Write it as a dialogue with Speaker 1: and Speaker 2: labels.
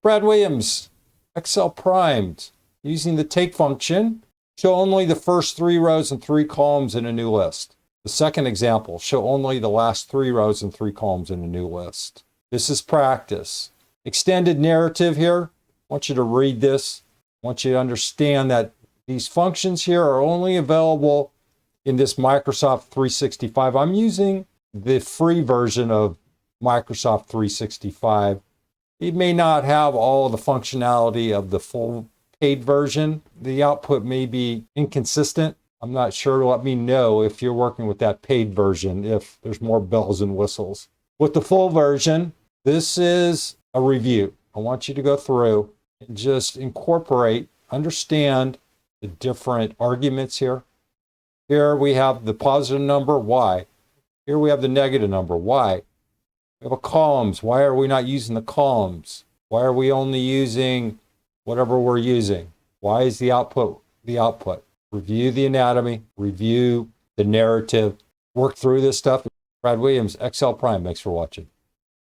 Speaker 1: Brad Williams, Excel primed. Using the take function, show only the first 3 rows and 3 columns in a new list. The second example, show only the last 3 rows and 3 columns in a new list. This is practice. Extended narrative here. I want you to read this. I want you to understand that these functions here are only available in this Microsoft 365. I'm using the free version of Microsoft 365. It may not have all the functionality of the full paid version. The output may be inconsistent. I'm not sure. Let me know if you're working with that paid version, if there's more bells and whistles. With the full version, this is a review. I want you to go through and just incorporate, understand the different arguments here. Here we have the positive number, why? Here we have the negative number, why? We have a columns. Why are we not using the columns? Why are we only using whatever we're using? Why is the output the output? Review the anatomy, review the narrative, work through this stuff. Brad Williams, Excel Prime. Thanks for watching.